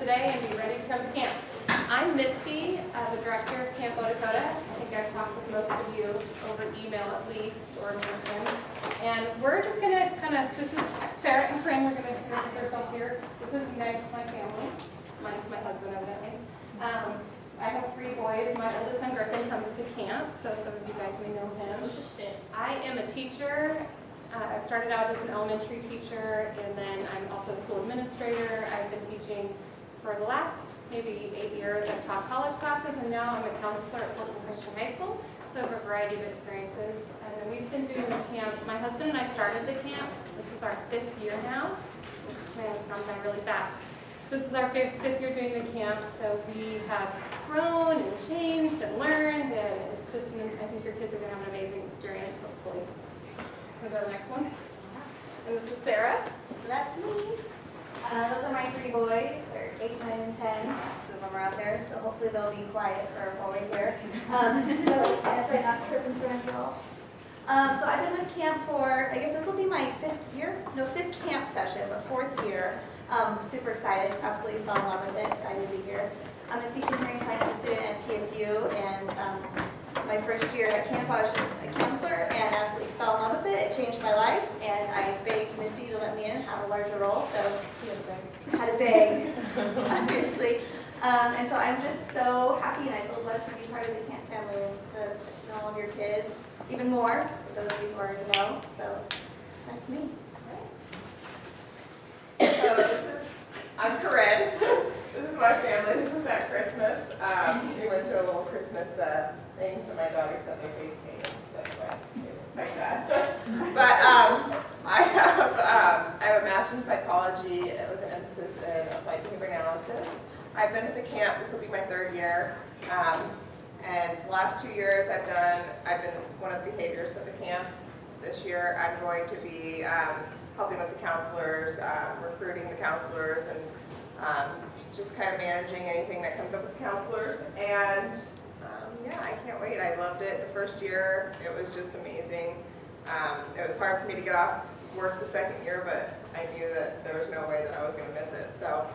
today and be ready to come to camp. I'm Misty, the director of Camp Odakoda. I think I've talked with most of you over email at least, or in person. And we're just going to this is Sarah and Corinne, we're going to introduce ourselves here. This is my family. Mine's my husband, evidently. I have 3 boys. My oldest son, Griffin, comes to camp, so some of you guys may know him. I am a teacher. I started out as an elementary teacher, and then I'm also a school administrator. I've been teaching for the last maybe 8 years. I've taught college classes, and now I'm a counselor at Fulton Christian High School, so I have a variety of experiences. And then we've been doing this camp. My husband and I started the camp. This is our 5th year now. Man, it's gone by really fast. This is our fifth year doing the camp, so we have grown and changed and learned, and it's just, I think your kids are going to have an amazing experience, hopefully. Can we go to the next one? And this is Sarah. So that's me. Those are my 3 boys. They're 8, 9, and 10. 2 of them are out there, so hopefully they'll be quiet for while we're here. So as I not trip in front of you all. So I've been with camp for, I guess this will be my 5th camp session, but 4th year. Super excited, absolutely fell in love with it, excited to be here. I'm a speech and hearing sciences student at PSU, and my first year at camp I was just a counselor and absolutely fell in love with it. It changed my life, and I begged Misty to let me in and have a larger role, so she had to beg, obviously. And so I'm just so happy, and I feel blessed to be part of the camp family and to know all of your kids even more, for those of you who already know. So that's me. I'm Corinne. This is my family. This was at Christmas. We went to a little Christmas thing, so my daughter said they face painted. That's why they look like that. But I have a master's in psychology with an emphasis in applied behavior analysis. I've been at the camp. This will be my 3rd year. And the last 2 years I've been one of the behaviorists of the camp. This year I'm going to be helping with the counselors, recruiting the counselors, and just kind of managing anything that comes up with counselors. And yeah, I can't wait. I loved it the first year. It was just amazing. It was hard for me to get off work the 2nd year, but I knew that there was no way that I was going to miss it. So,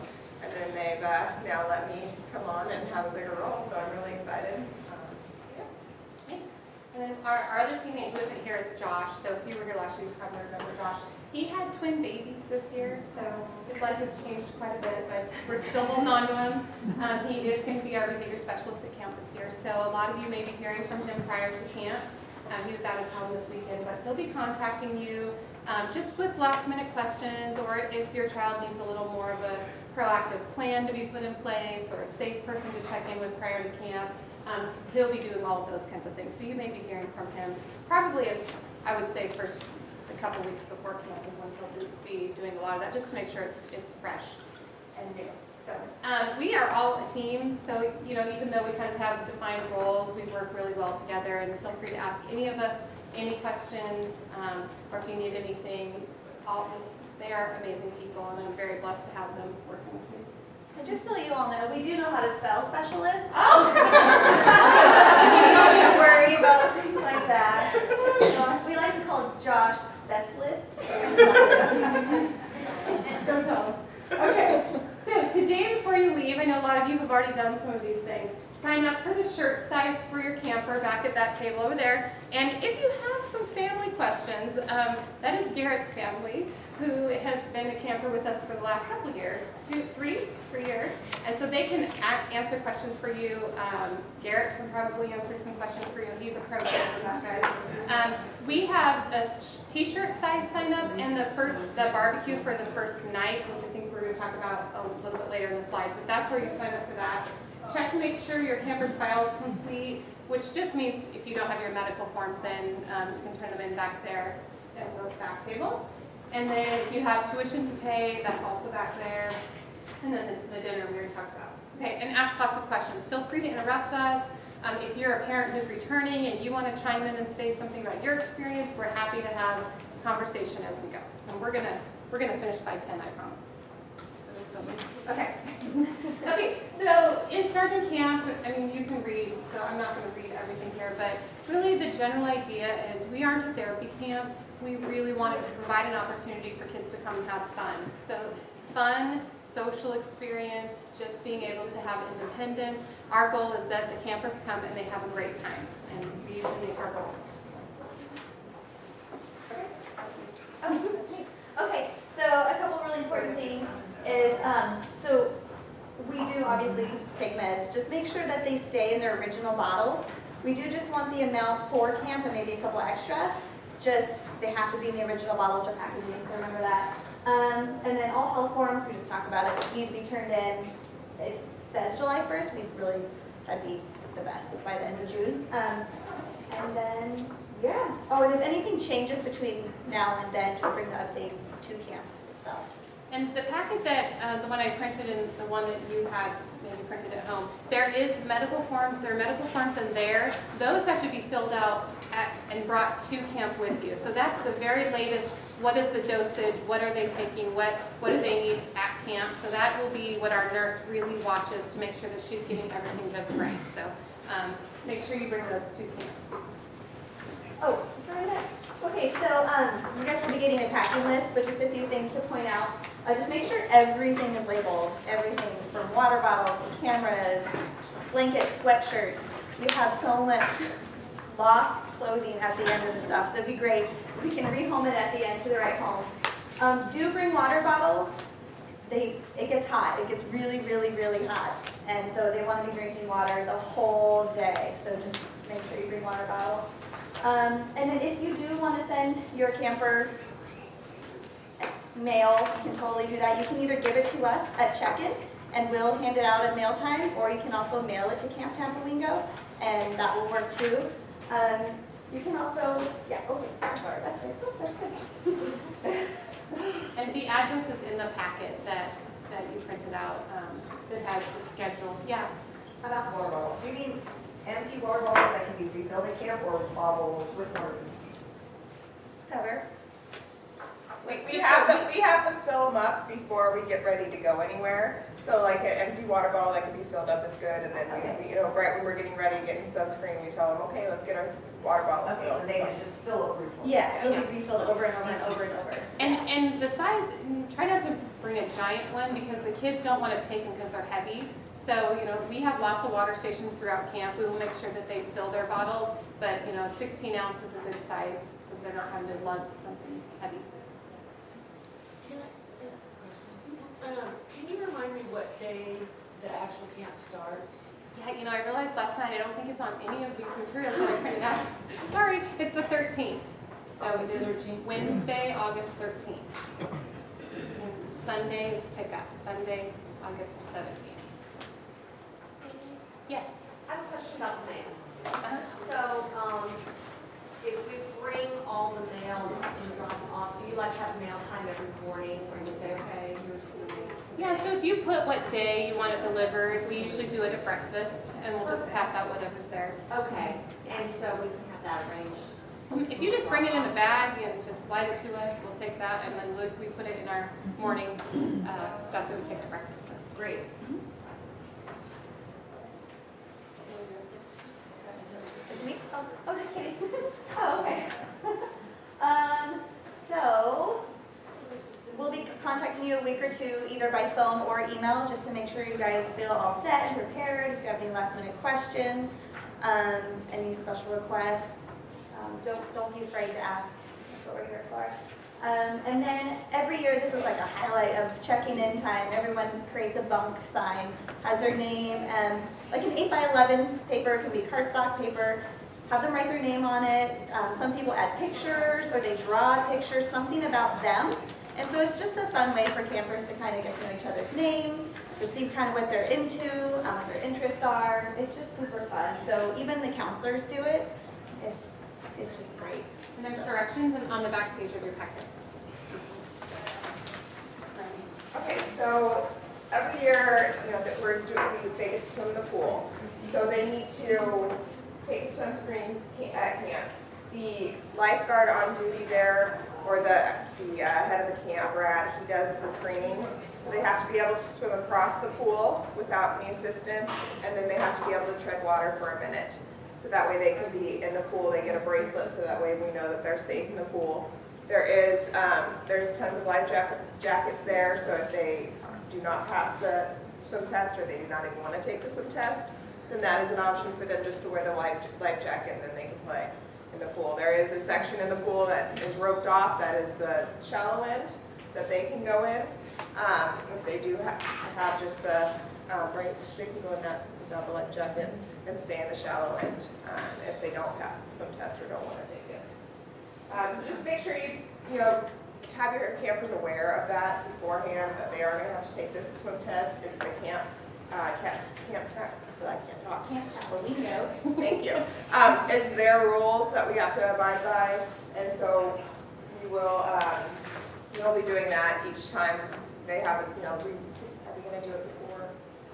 and then they've now let me come on and have a bigger role, so I'm really excited. Yeah. Thanks. And then our other teammate who isn't here is Josh. So if you were here last year, you probably remember Josh. He had twin babies this year, so his life has changed quite a bit, but we're still holding on to him. He is going to be our behavior specialist at camp this year, so a lot of you may be hearing from him prior to camp. He was out of town this weekend, but he'll be contacting you just with last-minute questions, or if your child needs a little more of a proactive plan to be put in place, or a safe person to check in with prior to camp. He'll be doing all of those kinds of things, so you may be hearing from him probably as, I would say, first a couple weeks before camp is when he'll be doing a lot of that, just to make sure it's fresh and new. So we are all a team, so even though we kind of have defined roles, we work really well together, and feel free to ask any of us any questions, or if you need anything. They are amazing people, and I'm very blessed to have them working with me. And just so you all know, we do know how to spell specialist. Oh! You don't need to worry about things like that. We like to call Josh specialist. Don't tell them. Okay, so today before you leave, I know a lot of you have already done some of these things. Sign up for the shirt size for your camper back at that table over there. And if you have some family questions, that is Garrett's family, who has been a camper with us for the last couple of years, 3 years. And so they can answer questions for you. Garrett can probably answer some questions for you. He's a pro for that, guys. We have a t-shirt size sign up and the barbecue for the first night, which I think we're going to talk about a little bit later in the slides. But that's where you sign up for that. Check to make sure your camper's file is complete, which just means if you don't have your medical forms in, you can turn them in back there at the back table. And then if you have tuition to pay, that's also back there. And then the dinner we already talked about. Okay, and ask lots of questions. Feel free to interrupt us. If you're a parent who's returning and you want to chime in and say something about your experience, we're happy to have a conversation as we go. And we're gonna finish by 10, I promise. Okay. Okay, so in starting camp, I mean, you can read, so I'm not going to read everything here, but really the general idea is we aren't a therapy camp. We really wanted to provide an opportunity for kids to come and have fun. So fun, social experience, just being able to have independence. Our goal is that the campers come and they have a great time, and we usually make our goal. Okay, so a couple really important things is, so we do obviously take meds. Just make sure that they stay in their original bottles. We do just want the amount for camp and maybe a couple extra. Just, they have to be in the original bottles or packaging, so remember that. And then all health forms, we just talked about it, need to be turned in. It says July 1st, that'd be the best by the end of June. And then, yeah. Oh, and if anything changes between now and then, just bring the updates to camp itself. And the packet that, the one I printed and the one that you had maybe printed at home, there is medical forms, there are medical forms in there. Those have to be filled out and brought to camp with you. So that's the very latest, what is the dosage, what are they taking, what do they need at camp. So that will be what our nurse really watches to make sure that she's getting everything just right. So make sure you bring those to camp. Oh, sorry that. Okay, so you guys will be getting a packing list, but just a few things to point out. Just make sure everything is labeled. Everything from water bottles to cameras, blankets, sweatshirts. We have so much lost clothing at the end of the stuff, so it'd be great if we can rehome it at the end to the right homes. Do bring water bottles. It gets hot. It gets really, really, really hot. And so they want to be drinking water the whole day. So just make sure you bring water bottles. And then if you do want to send your camper mail, you can totally do that. You can either give it to us at check-in and we'll hand it out at mail time, or you can also mail it to Camp Tampawingo, and that will work too. You can also, yeah, okay, I'm sorry, that's good. And the address is in the packet that you printed out that has the schedule. Yeah. How about water bottles? Do you mean empty water bottles that can be refilled at camp, or bottles with water? Cover. We have them fill them up before we get ready to go anywhere. So like an empty water bottle that can be filled up is good, and then we, right when we're getting ready, getting sunscreen, we tell them, okay, let's get our water bottles Okay, filled. so they can just fill up refill. Yeah, it'll be refilled over and over and over and over. And the size, try not to bring a giant one because the kids don't want to take them because they're heavy. So, we have lots of water stations throughout camp. We will make sure that they fill their bottles, but 16 ounces is a good size so they're not having to lug something heavy. Can I ask a question? Can you remind me what day the actual camp starts? Yeah, I realized last night I don't think it's on any of these materials that I printed out. Sorry, it's the 13th. So August it is 13th. Wednesday, August 13th. And Sunday is pickup, Sunday, August 17th. Yes. I have a question about the mail. Uh-huh. So, if we bring all the mail and drop it off, do you like have mail time every morning where you say, okay, here's the mail? Yeah, so if you put what day you want it delivered, we usually do it at breakfast and we'll just pass out whatever's there. Okay, and so we can have that arranged. If you just bring it in a bag and just slide it to us, we'll take that and then we put it in our morning stuff that we take to breakfast with us. Great. Is it me? Oh, just kidding. Oh, okay. So, we'll be contacting you a week or two, either by phone or email, just to make sure you guys feel all set and prepared. If you have any last minute questions, any special requests, don't be afraid to ask. That's what we're here for. And then every year, this is like a highlight of checking in time. Everyone creates a bunk sign, has their name, like an 8x11 paper, it can be cardstock paper. Have them write their name on it. Some people add pictures or they draw a picture, something about them. And so it's just a fun way for campers to kind of get to know each other's names, to see kind of what they're into, what their interests are. It's just super fun. So even the counselors do it. It's just great. And there's directions on the back page of your packet. Okay, so every year, that they get to swim in the pool. So they need to take a swim screen at camp. The lifeguard on duty there, or the head of the camp, Brad, he does the screening. So they have to be able to swim across the pool without any assistance, and then they have to be able to tread water for a minute. So that way they can be in the pool, they get a bracelet, so that way we know that they're safe in the pool. There's tons of life jackets there, so if they do not pass the swim test or they do not even want to take the swim test, then that is an option for them just to wear the life jacket and then they can play in the pool. There is a section in the pool that is roped off, that is the shallow end that they can go in. If they do have just the break, they can go in that without the life jacket and stay in the shallow end if they don't pass the swim test or don't want to take it. So just make sure you have your campers aware of that beforehand, that they are going to have to take this swim test. It's the camp I can't talk. Can't tell, we know. Thank you. It's their rules that we have to abide by, and so we'll be doing that each time they have it. Are we going to do it before?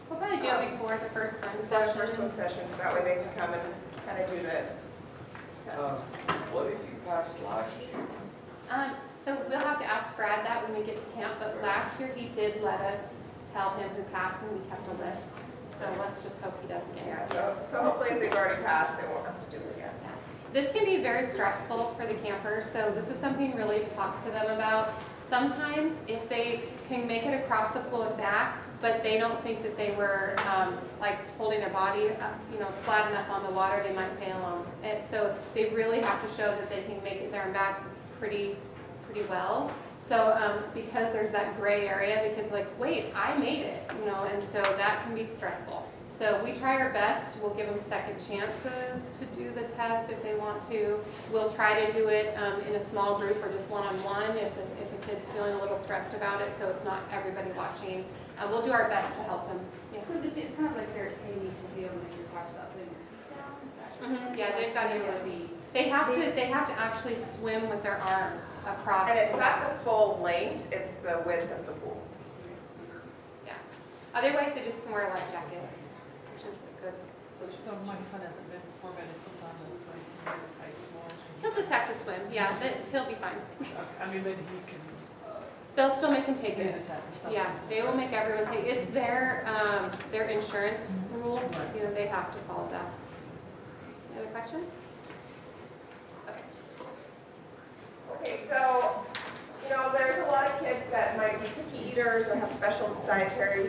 We'll probably do it before the first swim The session. first swim session, so that way they can come and kind of do the test. What if you passed last year? So we'll have to ask Brad that when we get to camp, but last year he did let us tell him who passed and we kept a list. So let's just hope he does again. Yeah, so hopefully if they've already passed, they won't have to do it again. Yeah. This can be very stressful for the campers, so this is something really to talk to them about. Sometimes if they can make it across the pool and back, but they don't think that they were like holding their body flat enough on the water, they might fail them. And so they really have to show that they can make it there and back pretty well. So because there's that gray area, the kids are like, wait, I made it, and so that can be stressful. So we try our best. We'll give them second chances to do the test if they want to. We'll try to do it in a small group or just one-on-one if the kid's feeling a little stressed about it, so it's not everybody watching. We'll do our best to help them. Yeah. So this is kind of like they need to be able to, you talked about putting their feet down, is that right? Yeah, they've got to be. They have to actually swim with their arms across. And it's the not pool. the full length, it's the width of the pool. Yeah. Otherwise, they just can wear a life jacket, which is good. So my son hasn't been before, but if he's on the swim team in his high school. He'll just have to swim. Yeah, he'll be fine. I mean, maybe he can They'll still make him take do the it. test and stuff. Yeah, they will make everyone take it. It's their insurance rule. They have to follow that. Any other questions? Okay, so, there's a lot of kids that might be picky eaters or have special dietary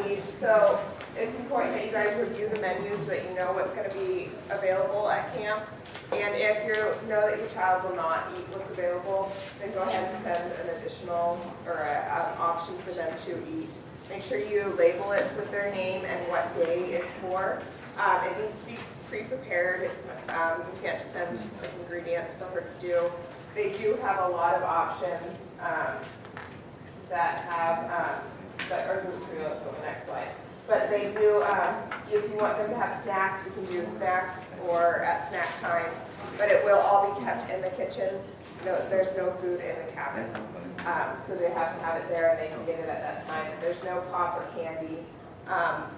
needs, so it's important that you guys review the menus so that you know what's going to be available at camp. And if you know that your child will not eat what's available, then go ahead and send an additional or an option for them to eat. Make sure you label it with their name and what day it's for. It needs to be pre-prepared. You can't send ingredients for her to do. They do have a lot of options that are gluten-free. Let's go to the next slide. But they do, if you want them to have snacks, we can do snacks or at snack time. But it will all be kept in the kitchen. There's no food in the cabins. So they have to have it there and they can get it at that time. There's no pop or candy.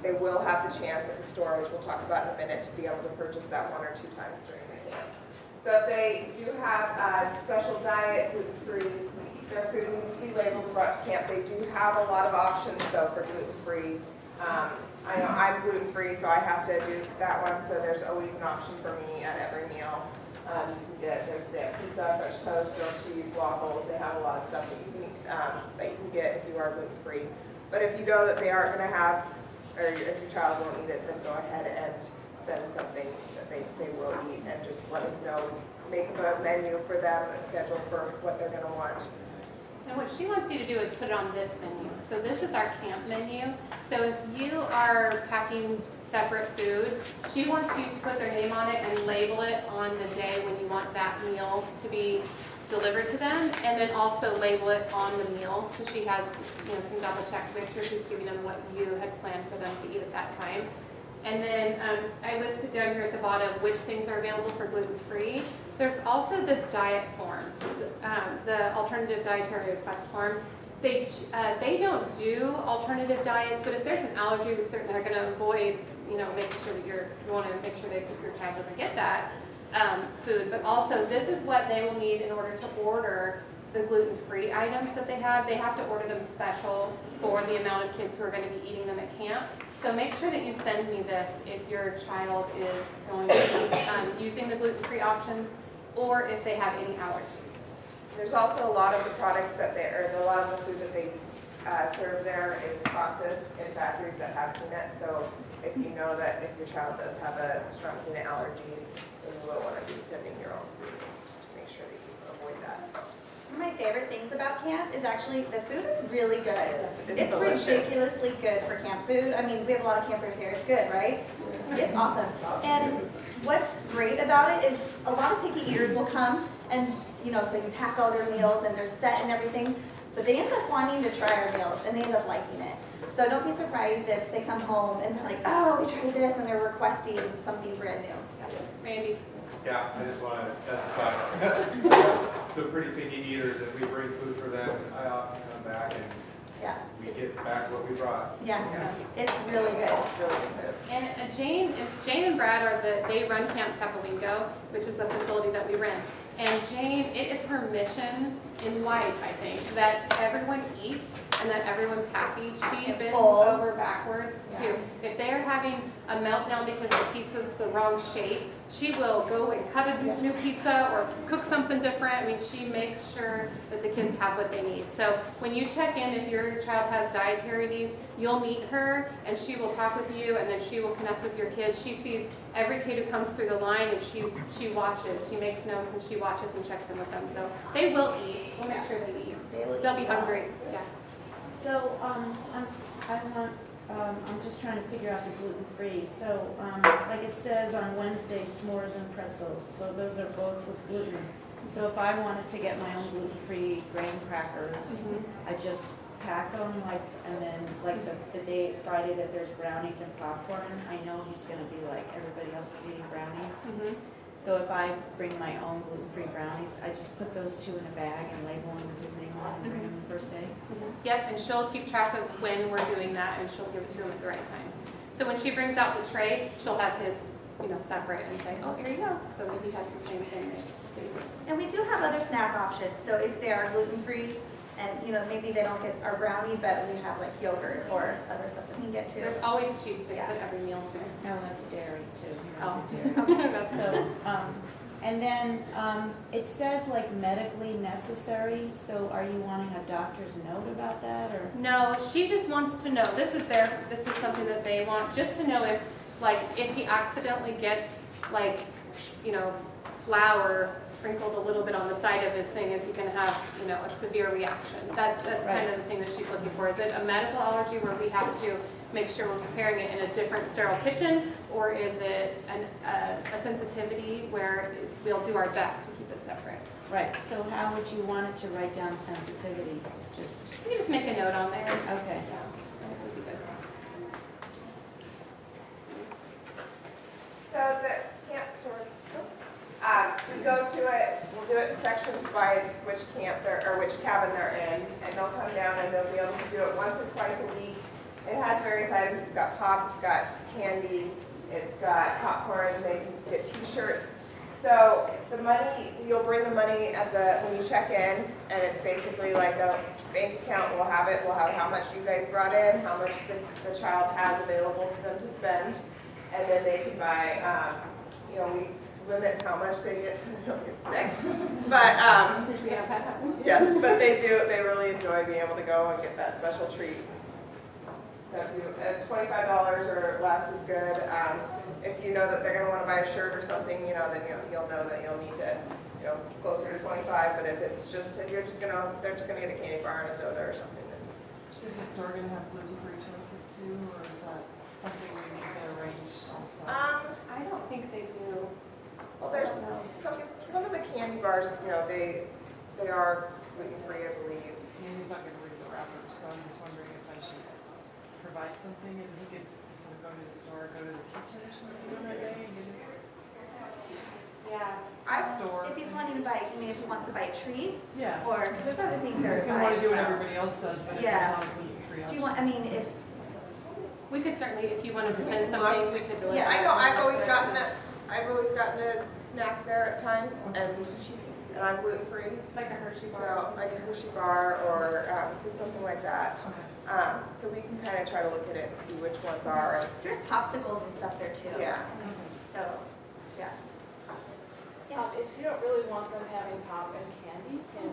They will have the chance at the store, which we'll talk about in a minute, to be able to purchase that 1 or 2 times during the camp. So if they do have a special diet, gluten-free, their food needs to be labeled and brought to camp. They do have a lot of options though for gluten-free. I know I'm gluten-free, so I have to do that one, so there's always an option for me at every meal. There's pizza, fresh toast, grilled cheese, waffles. They have a lot of stuff that you can get if you are gluten-free. But if you know that they aren't going to have, or if your child won't eat it, then go ahead and send something that they will eat and just let us know. Make a menu for them, a schedule for what they're going to want. And what she wants you to do is put it on this menu. So this is our camp menu. So if you are packing separate food, she wants you to put their name on it and label it on the day when you want that meal to be delivered to them, and then also label it on the meal so she has, can double check to make sure she's giving them what you had planned for them to eat at that time. And then I listed down here at the bottom which things are available for gluten-free. There's also this diet form, the alternative dietary request form. They don't do alternative diets, but if there's an allergy, we certainly are going to avoid, making sure that you want to make sure that your child doesn't get that food. But also, this is what they will need in order to order the gluten-free items that they have. They have to order them special for the amount of kids who are going to be eating them at camp. So make sure that you send me this if your child is going to be using the gluten-free options or if they have any allergies. There's also a lot of the products that a lot of the food that they serve there is processed in factories that have peanuts. So if you know that if your child does have a strong peanut allergy, then you will want to be sending your own food just to make sure that you avoid that. One of my favorite things about camp is actually the food is really good. It's It's delicious. ridiculously good for camp food. I mean, we have a lot of campers here. It's good, right? It's awesome. And what's great about it is a lot of picky eaters will come and, you know, so you pack all their meals and they're set and everything, but they end up wanting to try our meals and they end up liking it. So don't be surprised if they come home and they're like, oh, we tried this, and they're requesting something brand new. Randy? Yeah, I just want to testify. Some pretty picky eaters, if we bring food for them, I often come back and Yeah. we get back what we brought. Yeah, it's really good. It's really good. And Jane and Brad they run Camp Tepelvingo, which is the facility that we rent. And Jane, it is her mission in life, I think, that everyone eats and that everyone's happy. She bends Full. over backwards too. If they're having a meltdown because the pizza's the wrong shape, she will go and cut a new pizza or cook something different. I mean, she makes sure that the kids have what they need. So when you check in, if your child has dietary needs, you'll meet her and she will talk with you, and then she will connect with your kids. She sees every kid who comes through the line, and she watches. She makes notes and she watches and checks in with them. So they will eat. We'll make sure they eat. They'll be hungry. Yeah. So, I'm just trying to figure out the gluten-free. So, like it says on Wednesday, s'mores and pretzels, so those are both with gluten. So if I wanted to get my own gluten-free graham crackers, I just pack them, like, and then, like, the day, Friday that there's brownies and popcorn, I know he's gonna be like, everybody else is eating brownies. So if I bring my own gluten-free brownies, I just put those two in a bag and label them with his name on and bring them the first day? Yep, and she'll keep track of when we're doing that, and she'll give it to him at the right time. So when she brings out the tray, she'll have his, separate and say, oh, here you go. So that he has the same thing. And we do have other snack options. So if they are gluten-free and, maybe they don't get our brownie, but we have like yogurt or other stuff that we can get too. There's always cheese sticks at every meal too. No, that's dairy too. Oh, Dairy. that's So, and then, it says like medically necessary, so are you wanting a doctor's note about that, or? No, she just wants to know, this is something that they want, just to know if he accidentally gets flour sprinkled a little bit on the side of his thing, is he going to have, a severe reaction? That's kind of the thing that she's looking for. Is it a medical allergy where we have to make sure we're preparing it in a different sterile kitchen, or is it a sensitivity where we'll do our best to keep it separate? Right, so how would you want it to write down sensitivity? Just, You can just make a note on there. okay. Yeah, that would be good. So the camp stores, we go to it, we'll do it in sections by which which cabin they're in, and they'll come down and they'll be able to do it once or twice a week. It has various items. It's got pop, it's got candy, it's got popcorn, they can get t-shirts. So the money, you'll bring the money when you check in, and it's basically like a bank account. We'll have how much you guys brought in, how much the child has available to them to spend, and then they can buy, we limit how much they get so they don't get sick. But, Which we have had happen. yes, but they really enjoy being able to go and get that special treat. So if you, $25 or less is good. If you know that they're going to want to buy a shirt or something, then you'll know that you'll need to, closer to 25. But if it's just, they're just going to get a candy bar and a soda or something. Then Is the store gonna have gluten-free choices too, or is that something we need to arrange also? I don't think they do. well, there's some of the candy bars, they are gluten-free, I believe. Yeah, he's not gonna read the wrappers, so I'm just wondering if I should provide something and he could, instead of go to the store, go to the kitchen or something on that day and get his Yeah. store. If he's wanting to buy, if he wants to buy a treat, Yeah. or, because there's other things that are. He's gonna wanna do what everybody else does, but if there's Yeah. not a gluten-free Do you option. want, if, We could certainly, if you wanted to send something, we could deliver. Yeah, I it. know. I've always gotten a snack there at times, and I'm gluten-free. It's like a Hershey bar. So like a Hershey bar or something like that. Okay. So we can kind of try to look at it and see which ones are. there's popsicles and stuff there too. Yeah. So, yeah. If you don't really want them having pop and candy, can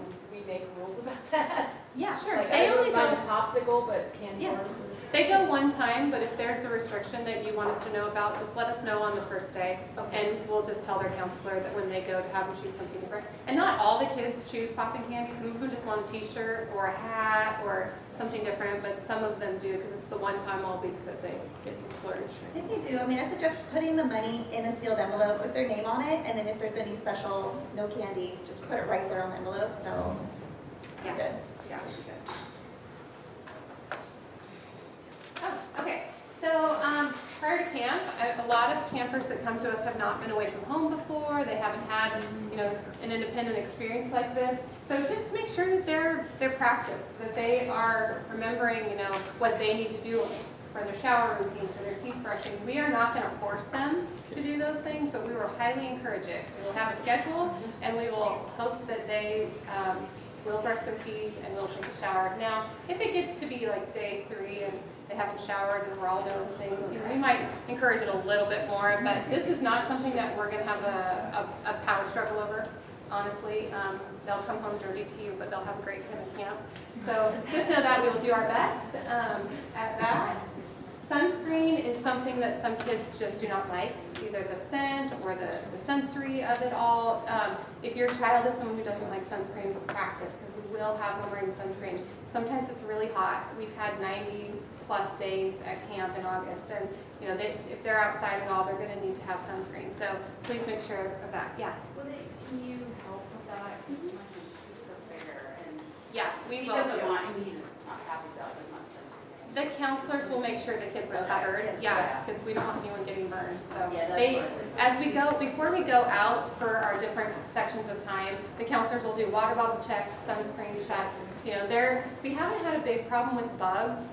make rules about that? Yeah. Sure, Like, they I only don't mind go, the popsicle, but candy Yeah. bars. they go one time, but if there's a restriction that you want us to know about, just let us know on the first day. Okay. And we'll just tell their counselor that when they go to have them choose something different. And not all the kids choose popping candy. Some of them just want a t-shirt or a hat or something different, but some of them do because it's the one time all week that they get to splurge. If you do, I mean, I suggest putting the money in a sealed envelope with their name on it, and then if there's any special no candy, just put it right there on the envelope. That'll be Yeah. good. Yeah, that's good. Oh, okay. So prior to camp, a lot of campers that come to us have not been away from home before. They haven't had, an independent experience like this. So just make sure that they're practiced, that they are remembering, what they need to do for their shower routine, for their teeth brushing. We are not going to force them to do those things, but we will highly encourage it. We will have a schedule, and we will hope that they will brush their teeth and we'll take a shower. Now, if it gets to be like day 3 and they haven't showered and we're all noticing, we might encourage it a little bit more, but this is not something that we're going to have a power struggle over, honestly. They'll come home dirty to you, but they'll have a great time at camp. So just know that we will do our best at that. Sunscreen is something that some kids just do not like, either the scent or the sensory of it all. If your child is someone who doesn't like sunscreen, practice, because we will have them wearing sunscreen. Sometimes it's really hot. We've had 90 plus days at camp in August, and if they're outside at all, they're going to need to have sunscreen. So please make sure of that. Yeah. Can you help with that? Because my son's just so bigger and Yeah, we he will. doesn't want, he's not happy about it, it's not sensitive. The counselors will make sure the kids are covered, Yes, yes, yes. because we don't want anyone getting burned, so. Yeah, that's They, what as we go, before we go out for our different sections of time, the counselors will do water bottle checks, sunscreen checks. We haven't had a big problem with bugs.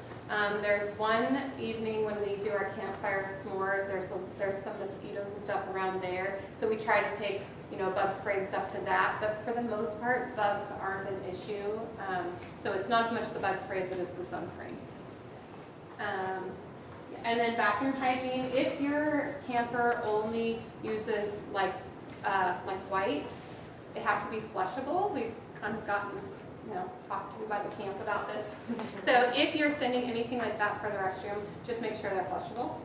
There's one evening when we do our campfire s'mores, there's some mosquitoes and stuff around there, so we try to take bug spray and stuff to that, but for the most part, bugs aren't an issue. So it's not as much the bug spray as it is the sunscreen. And then bathroom hygiene, if your camper only uses like wipes, they have to be flushable. We've kind of gotten, talked to by the camp about this. So if you're sending anything like that for the restroom, just make sure they're flushable.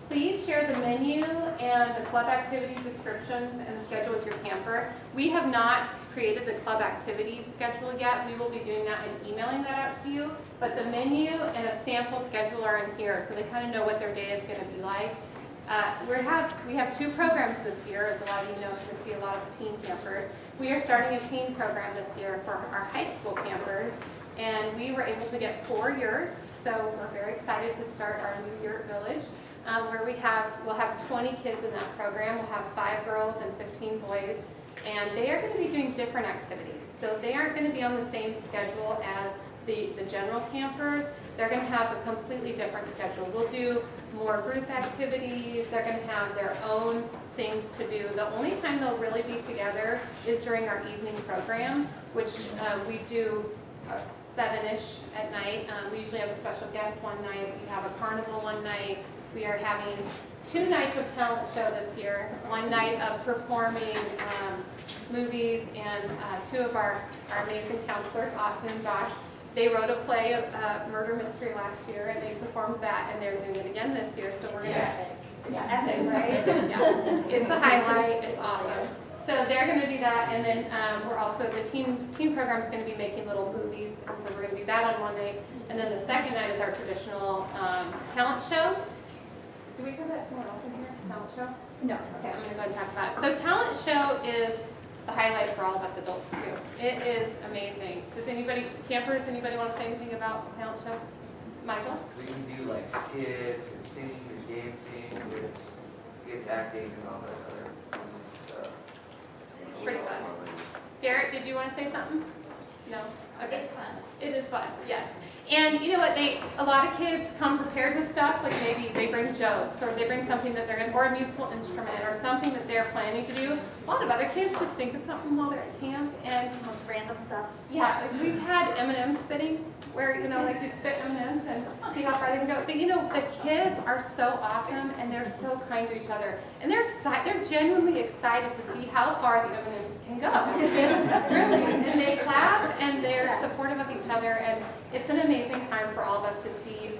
Please share the menu and the club activity descriptions and the schedule with your camper. We have not created the club activity schedule yet. We will be doing that and emailing that out to you. But the menu and a sample schedule are in here, so they kind of know what their day is going to be like. We have 2 programs this year, as a lot of you know, because we see a lot of teen campers. We are starting a teen program this year for our high school campers, and we were able to get 4 yurts, so we're very excited to start our new yurt village, where we'll have 20 kids in that program. We'll have 5 girls and 15 boys, and they are going to be doing different activities. So they aren't going to be on the same schedule as the general campers. They're going to have a completely different schedule. We'll do more group activities. They're going to have their own things to do. The only time they'll really be together is during our evening program, which we do 7-ish at night. We usually have a special guest one night. We have a carnival one night. We are having 2 nights of talent show this year. One night of performing movies, and 2 of our amazing counselors, Austin and Josh, they wrote a play of murder mystery last year, and they performed that, and they're doing it again this year. So we're gonna Epic, right? yeah, it's a highlight. It's awesome. So they're going to do that, and then we're also the teen program is going to be making little movies, and so we're going to do that on one night, and then the second night is our traditional talent show. Do we have that somewhere else in here? Talent show? No. Okay, I'm going to go ahead and talk about it. So talent show is the highlight for all of us adults too. It is amazing. Does anybody want to say anything about the talent show? Michael? So you can do like skits and singing and dancing with skits, acting and all that other stuff. Pretty fun. Garrett, did you want to say something? No? Okay. It's fun. It is fun, yes. And you know what, a lot of kids come prepared with stuff, like maybe they bring jokes, or they bring something that they're going, or a musical instrument, or something that they're planning to do. A lot of other kids just think of something while they're at camp, and Most random stuff. yeah, like we've had M&M spitting, where, you know, like you spit M&Ms and see how far they can go. But you know, the kids are so awesome, and they're so kind to each other. And they're genuinely excited to see how far the M&Ms can go. Really, and they clap, and they're supportive of each other, and it's an amazing time for all of us to see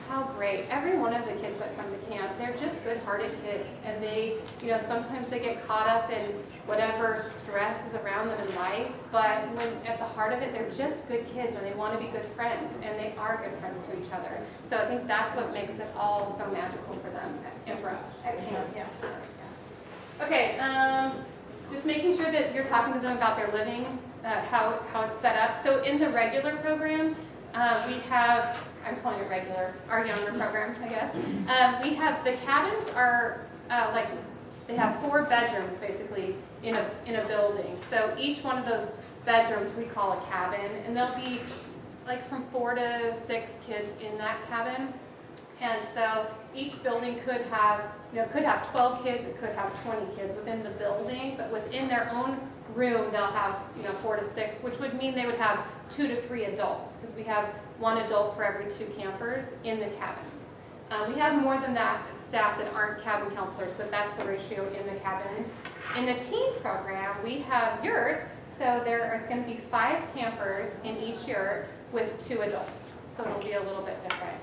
how great. Every one of the kids that come to camp, they're just good-hearted kids, and they, you know, sometimes they get caught up in whatever stress is around them in life, but when at the heart of it, they're just good kids, and they want to be good friends, and they are good friends to each other. So I think that's what makes it all so magical for them and for us. At camp, yeah. Okay, just making sure that you're talking to them about their living, how it's set up. So in the regular program, we have, I'm calling it regular, our younger program, I guess. We have, the cabins are like, they have 4 bedrooms basically in a building. So each one of those bedrooms we call a cabin, and there'll be like from 4 to 6 kids in that cabin. And so each building could have, you know, could have 12 kids, it could have 20 kids within the building, but within their own room, they'll have, you know, 4 to 6, which would mean they would have 2 to 3 adults, because we have 1 adult for every 2 campers in the cabins. We have more than that staff that aren't cabin counselors, but that's the ratio in the cabins. In the teen program, we have yurts, so there is going to be 5 campers in each yurt with 2 adults, so it'll be a little bit different.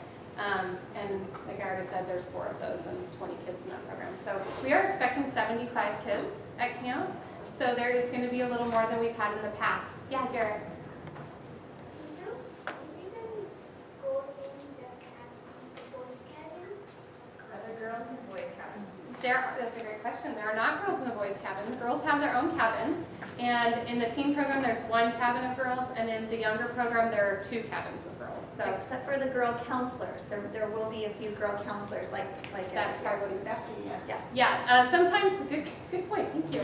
And like I already said, there's 4 of those and 20 kids in that program. So we are expecting 75 kids at camp. So there is going to be a little more than we've had in the past. Yeah, Garrett. Are there girls and boys cabins? That's a great question. There are not girls in the boys' cabin. The girls have their own cabins. And in the teen program, there's 1 cabin of girls. And in the younger program, there are 2 cabins of girls. So Except for the girl counselors. There will be a few girl counselors like that's probably what he's asking. Yeah. Yeah, sometimes, good point, thank you.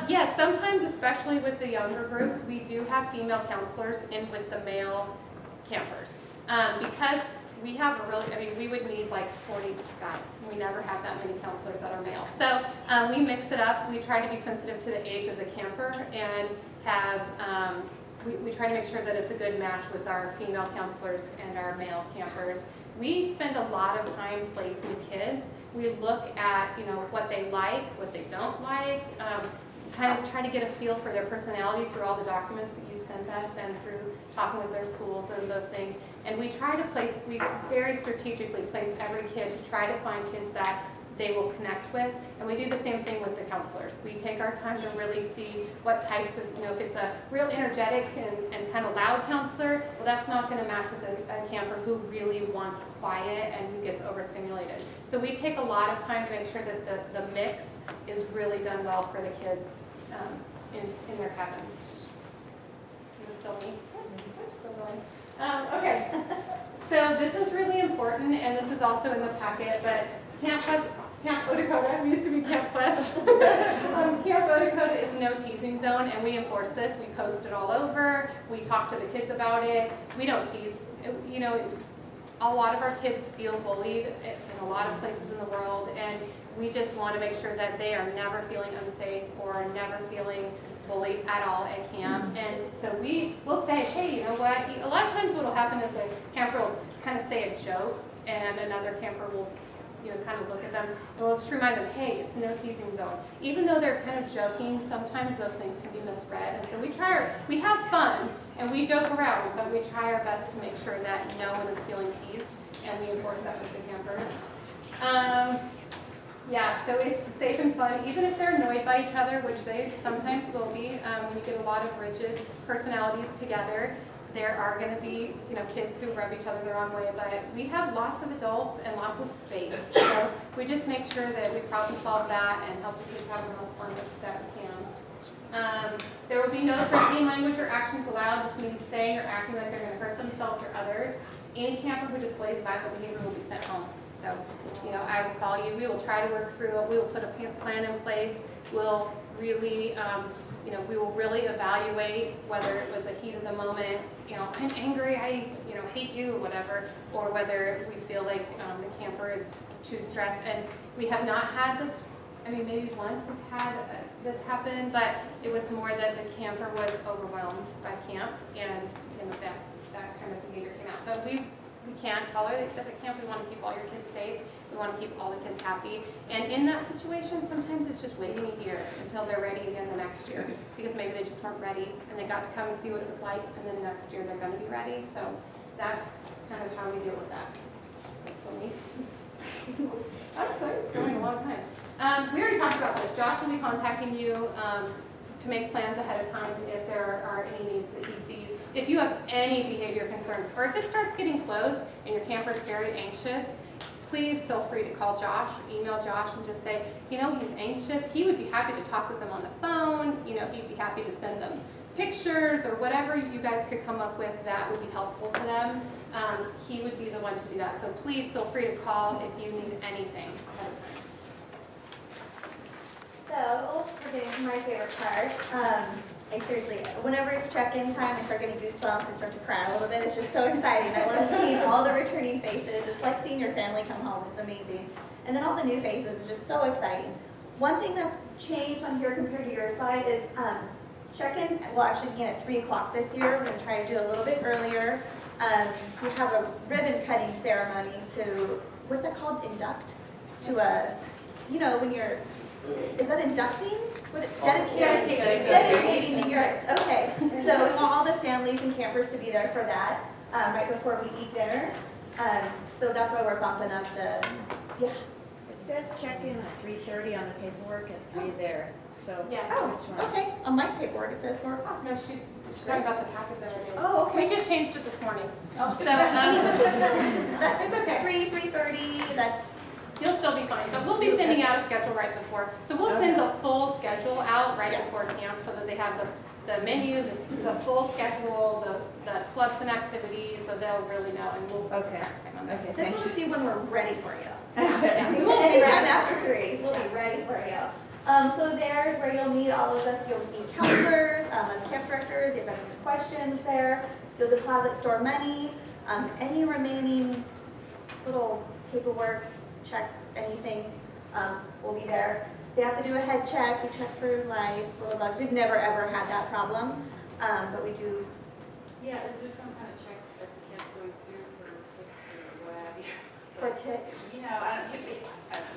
Yes, sometimes, especially with the younger groups, we do have female counselors in with the male campers. Because we have a really, I mean, we would need like 40 guys. We never have that many counselors that are male. So we mix it up. We try to be sensitive to the age of the camper and have, we try to make sure that it's a good match with our female counselors and our male campers. We spend a lot of time placing kids. We look at, you know, what they like, what they don't like, kind of try to get a feel for their personality through all the documents that you sent us and through talking with their schools and those things. And we try to place, we very strategically place every kid to try to find kids that they will connect with. And we do the same thing with the counselors. We take our time to really see what types of, you know, if it's a real energetic and kind of loud counselor, well, that's not going to match with a camper who really wants quiet and who gets overstimulated. So we take a lot of time to make sure that the mix is really done well for the kids in their cabins. Is it still me? Still going. Okay. So this is really important, and this is also in the packet, but Camp Odakoda, we used to be Camp Quest. Camp Odakoda is no teasing zone, and we enforce this. We post it all over. We talk to the kids about it. We don't tease. You know, a lot of our kids feel bullied in a lot of places in the world, and we just want to make sure that they are never feeling unsafe or never feeling bullied at all at camp. And so we will say, hey, you know what? A lot of times what will happen is a camper will kind of say a joke, and another camper will, you know, kind of look at them, and we'll just remind them, hey, it's no teasing zone. Even though they're kind of joking, sometimes those things can be misread. And so we have fun, and we joke around, but we try our best to make sure that no one is feeling teased, and we enforce that with the campers. Yeah, so it's safe and fun, even if they're annoyed by each other, which they sometimes will be. When you get a lot of rigid personalities together, there are going to be, you know, kids who rub each other the wrong way, but we have lots of adults and lots of space. So we just make sure that we problem solve that and help the kids have the most fun that we can. There will be no profane language or actions allowed. This means saying or acting like they're going to hurt themselves or others. Any camper who displays violent behavior will be sent home. So, you know, I will call you. We will try to work through it. We will put a plan in place. We'll really we will really evaluate whether it was a heat of the moment, I'm angry, I hate you, whatever, or whether we feel like the camper is too stressed. And we have not had this, maybe once we've had this happen, but it was more that the camper was overwhelmed by camp, and that kind of behavior came out. But we can't tolerate that at camp. We want to keep all your kids safe. We want to keep all the kids happy. And in that situation, sometimes it's just waiting a year until they're ready again the next year, because maybe they just weren't ready and they got to come and see what it was like, and then next year they're going to be ready. So that's kind of how we deal with that. Still me? Oh, so it's going a long time. We already talked about this. Josh will be contacting you to make plans ahead of time if there are any needs that he sees. If you have any behavior concerns, or if it starts getting close and your camper is very anxious, please feel free to call Josh, email Josh, and just say, he's anxious. He would be happy to talk with them on the phone. He'd be happy to send them pictures or whatever you guys could come up with that would be helpful to them. He would be the one to do that. So please feel free to call if you need anything ahead of time. So, we're getting to my favorite part. I seriously, whenever it's check-in time, I start getting goosebumps, I start to cry a little bit. It's just so exciting. I love seeing all the returning faces. It's like seeing your family come home. It's amazing. And then all the new faces is just so exciting. One thing that's changed on here compared to your side is check-in will actually begin at 3 o'clock this year. We're going to try to do a little bit earlier. We have a ribbon cutting ceremony to, what's that called? Induct? To a, when you're, is that inducting? Dedicating the yurts. Okay, so we want all the families and campers to be there for that right before we eat dinner. So that's why we're bumping up the, It says check-in at 3:30 on the paperwork and 3 there, so. Yeah. Oh, which one? okay, on my paperwork it says 4 o'clock. No, she's talking about the packet that I did. Oh, okay. We just changed it this morning. Oh, So that's it's okay. 3:30, that's, You'll still be fine. So we'll be sending out a schedule right before. So we'll send the full schedule out right before camp so that they have the menu, the full schedule, the clubs and activities, so they'll really know, and we'll Okay. time on that. Okay, this thanks. will be when we're ready for you. Yeah, we will be Anytime ready. after 3, we'll be ready for you. So there's where you'll meet all of us. You'll meet counselors, as camp directors. If you have any questions there, you'll deposit store money. Any remaining little paperwork, checks, anything will be there. They have to do a head check. We check for lice, little bugs. We've never ever had that problem, but we do. Yeah, is there some kind of check as a kid going through for ticks or what have you? For ticks. I don't think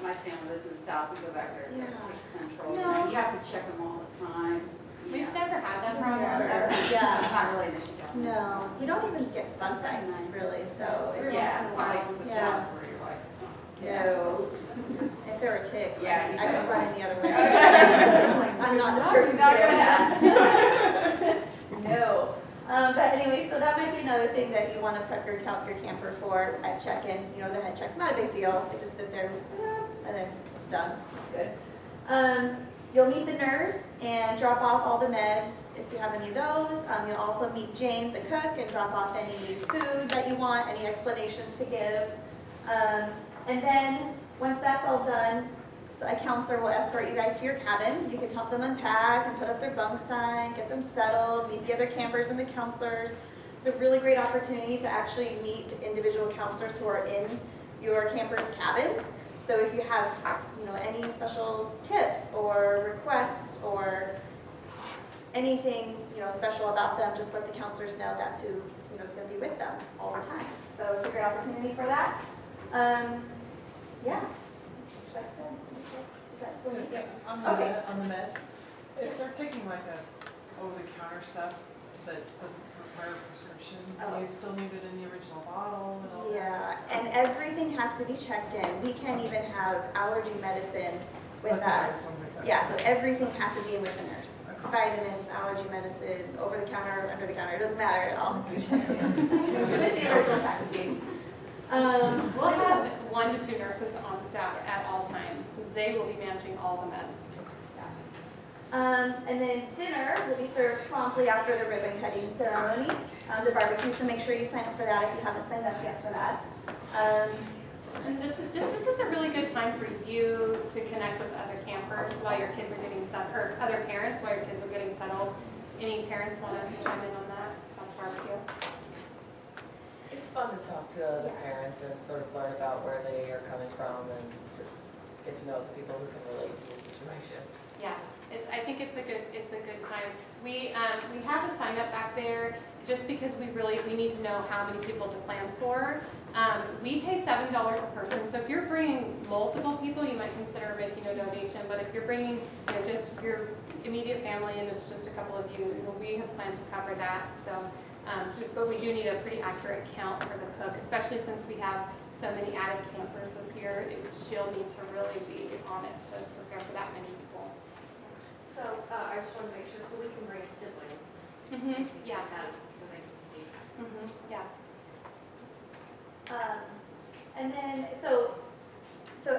my family lives in the south, we go back there, it's like Yeah. tick central. No. You have to check them all the time. We've never had that problem. Never. It's Yeah. not really an issue down there. No, you don't even get bug bites really. So it's, Yeah, it's like the Yeah. south where you're like, no. If there were ticks, Yeah, I could run in the other way. Okay. I'm not the person doing that. No. But anyway, so that might be another thing that you want to prep your camper for at check-in. The head check's not a big deal. They just sit there and then it's done. It's good. You'll meet the nurse and drop off all the meds if you have any of those. You'll also meet Jane, the cook, and drop off any food that you want, any explanations to give. And then once that's all done, a counselor will escort you guys to your cabin. You can help them unpack and put up their bunk sign, get them settled, meet the other campers and the counselors. It's a really great opportunity to actually meet individual counselors who are in your campers' cabins. So if you have, any special tips or requests or anything, special about them, just let the counselors know that's who, is going to be with them all the time. So it's a great opportunity for that. Yeah. Should I still, is that still neat? On Okay. on the meds, if they're taking like a over-the-counter stuff that doesn't require a prescription, do you still need it in the original bottle and all that? Yeah, and everything has to be checked in. We can't even have allergy medicine with That's us. what I was wondering. Yeah, so everything has to be in with the nurse. Vitamins, allergy medicine, over the counter, under the counter, it doesn't matter, it all has to be checked in. With the original packaging. We'll have 1 to 2 nurses on staff at all times. They will be managing all the meds. And then dinner will be served promptly after the ribbon cutting ceremony. The barbecue, so make sure you sign up for that if you haven't signed up yet for that. And this is a really good time for you to connect with other campers while your kids are getting settled, or other parents while your kids are getting settled. Any parents want to chime in on that, on barbecue? It's fun to talk to the parents and sort of learn about where they are coming from and just get to know the people who can relate to the situation. Yeah, I think it's a good time. We have a sign up back there just because we need to know how many people to plan for. We pay $7 a person, so if you're bringing multiple people, you might consider making a donation. But if you're bringing just your immediate family and it's just a couple of you, we have planned to cover that. So, but we do need a pretty accurate count for the cook, especially since we have so many added campers this year. She'll need to really be on it to prepare for that many people. So, I just want to make sure, so we can bring siblings. Yeah. So they can see. Yeah. And then, so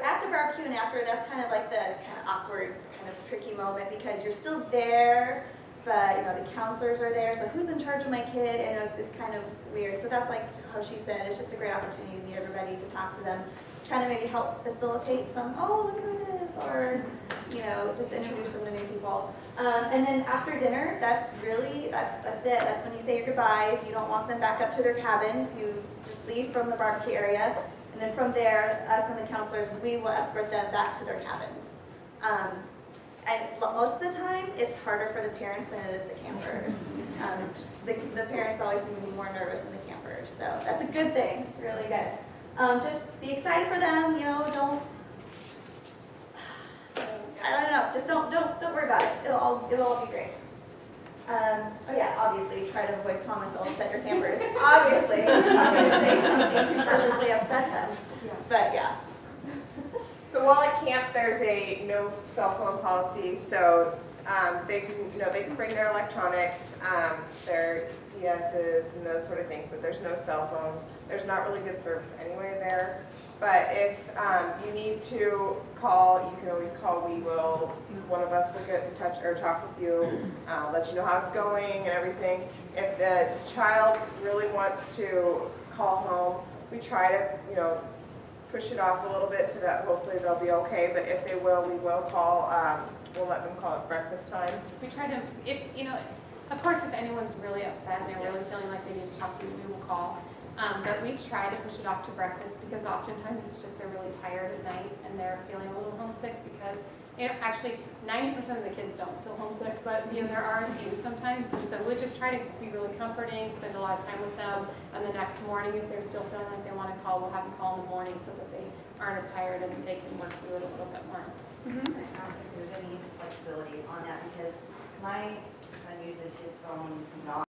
at the barbecue and after, that's kind of like the kind of awkward, kind of tricky moment because you're still there, but the counselors are there, so who's in charge of my kid? And it's kind of weird. So that's like how she said, it's just a great opportunity to meet everybody, to talk to them, trying to maybe help facilitate some, oh, look who it is, or, just introduce them to new people. And then after dinner, that's it. That's when you say your goodbyes. You don't walk them back up to their cabins. You just leave from the barbecue area. And then from there, us and the counselors, we will escort them back to their cabins. And most of the time, it's harder for the parents than it is the campers. The parents always seem to be more nervous than the campers. So that's a good thing. It's really good. Just be excited for them, just don't worry about it. It'll all be great. Obviously try to avoid comments that will upset your campers. Obviously, I'm not going to say something to purposely upset them. But yeah. So while at camp, there's a no cell phone policy, so they can bring their electronics, their DSs and those sort of things, but there's no cell phones. There's not really good service anyway there. But if you need to call, you can always call. One of us will get in touch or talk with you, let you know how it's going and everything. If the child really wants to call home, we try to, push it off a little bit so that hopefully they'll be okay. But if they will, we will call. We'll let them call at breakfast time. We try to, of course, if anyone's really upset and they're really feeling like they need to talk to you, we will call. But we try to push it off to breakfast because oftentimes it's just they're really tired at night and they're feeling a little homesick because, actually 90% of the kids don't feel homesick, but there are a few sometimes. And so we just try to be really comforting, spend a lot of time with them. And the next morning, if they're still feeling like they want to call, we'll have them call in the morning so that they aren't as tired and they can work through it a little bit more. Can I ask if there's any flexibility on that? Because my son uses his phone not